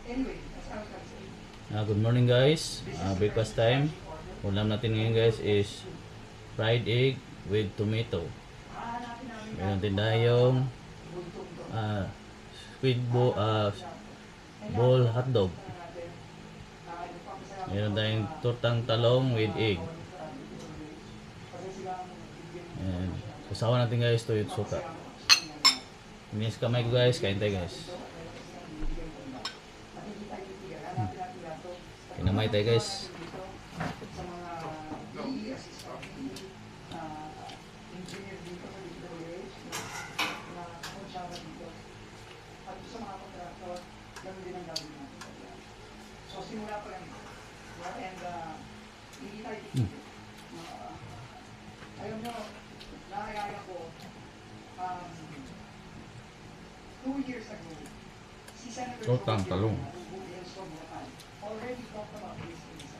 Good morning guys, breakfast time. Ulam natin ngayon guys is fried egg with tomato. Meron din tayong squid ball hotdog. Meron tayong tortang talong with egg. And sasawa natin guys to yung suka. Minis kamay ko guys, kain tayo guys. Kinamay tayo guys. So simula pa lang ito. And hindi tayo alam nyo, nakakaya ko 2 years ago si Senator Tortang talong. already talked about this in his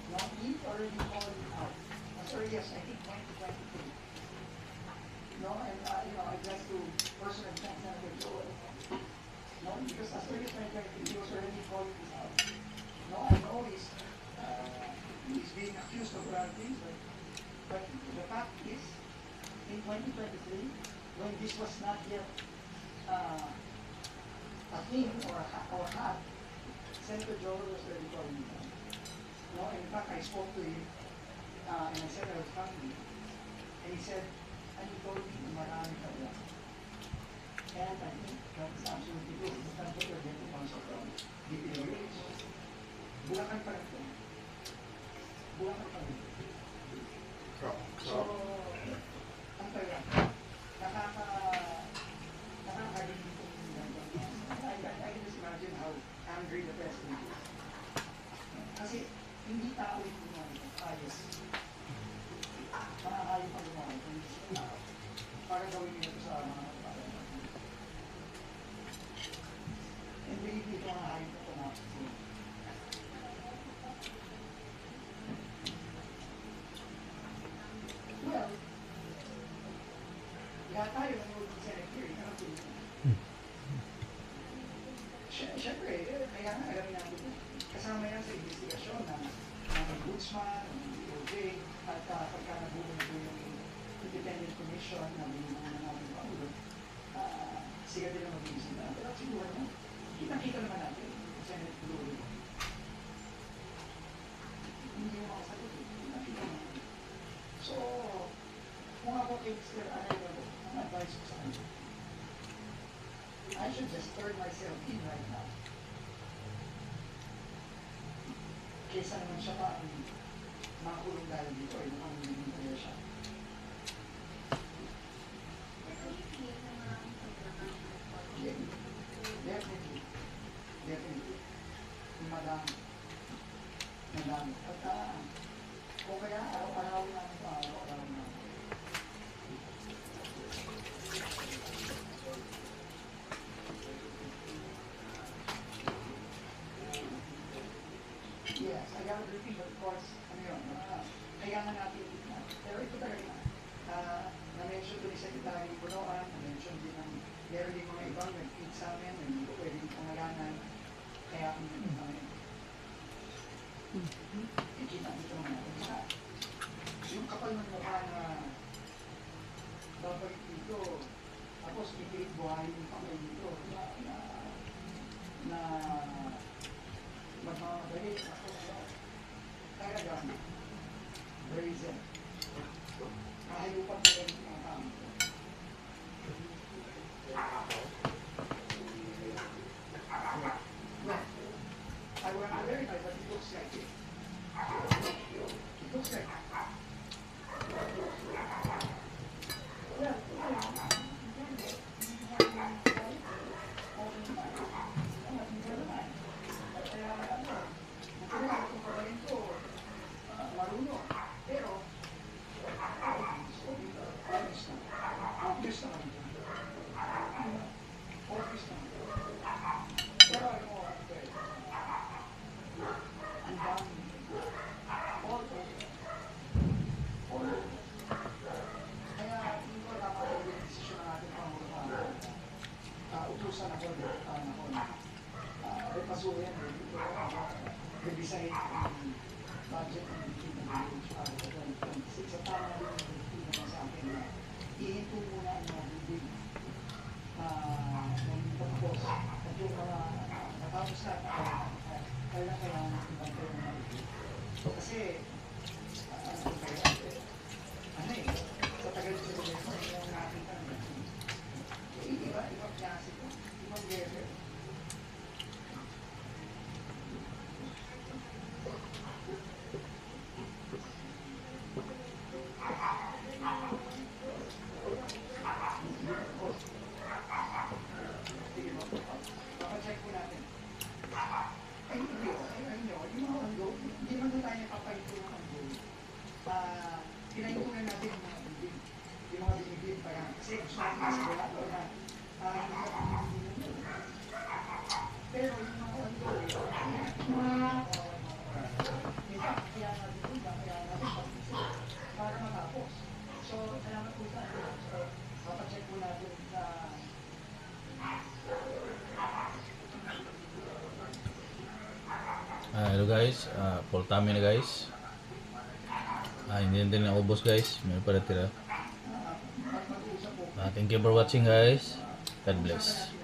now he already called it out as early as I think 2023. No, and I just to personally thank Senator Joel. No, because as early as 2023 he was already calling this out. No, I know he's being accused of a lot of things, but the fact is, in 2023, when this was not yet a thing or a hat, Senator Joel was already calling it out. No, in fact, I spoke to him and I said I was happy, and he said, and he told me marami ka lang. And I think that's absolutely true. It's not that we're getting also from DPWH. Bulacan pa rin ito. Bulacan pa rin. So, ang tayo, nakakagaling itong I can just imagine how angry the president is. Kasi hindi tao yung gumawa. Ayos. Makakayo pa gumawa. Para gawin nila ito sa mga kapatid. And believe me, ito ang ayaw na ito na. Well, lahat tayo nanonood ng Senate hearing. Siyempre, kaya nga alam natin kasama yan sa investigasyon ng Ombudsman, ng DOJ, at pagka nabuo na yung Independent Commission na may mga namin paulo, siya din ang mag-iisip na. Pero siguro na, kita-kita naman natin yung Senate Blue. Hindi yung makasagot, kita-kita naman. So, kung ako kay Mr. Anayalo, ang advice ko sa kanya, I should just turn myself in right now. Kesa naman siya pa ang makulong dahil dito ay mukhang hindi kaya siya. Definitely. Definitely. Madami. At kung kaya araw-araw na yes, I gotta repeat, of course, kaya nga natin, pero ito talaga, na-mention ko ni Secretary Bunoan, na-mention din ng meron din mga ibang nag-feed sa amin, na hindi ko pwedeng pangalanan, kaya kung nandun kami. Ikita dito naman natin sa yung kapal ng mukha na babalik dito, tapos pipilit buhayin yung kamay dito, na magmamadali ako talagang brazen. Kahayupan ko rin ang tao. kakasuhin, redesign ang budget ng DPWH para sa 2026. At tama rin yung DP naman sa akin na ihinto muna ang mga building ng pagkos. At yung mga natapos na kailangan ibang tayo ng mga building. Kasi, ano eh, sa tagal sa gobyerno, yung nakita natin. Ibang klase ko, ibang level. Papacheck po natin. Ay, hindi o. Ay, yung mga undo, hindi naman doon tayo papaito ng undo. Pinahintunan natin yung mga building. Yung mga building pa yan. Kasi gusto natin kasi wala o na hindi natin yung pero yung mga undo, kaya natin yung kaya natin pag-isip para matapos. So, salamat po sa atin. So, papacheck po natin sa Hello guys, full tummy na guys. Hindi din naubos guys, may para tira. Thank you for watching guys. God bless.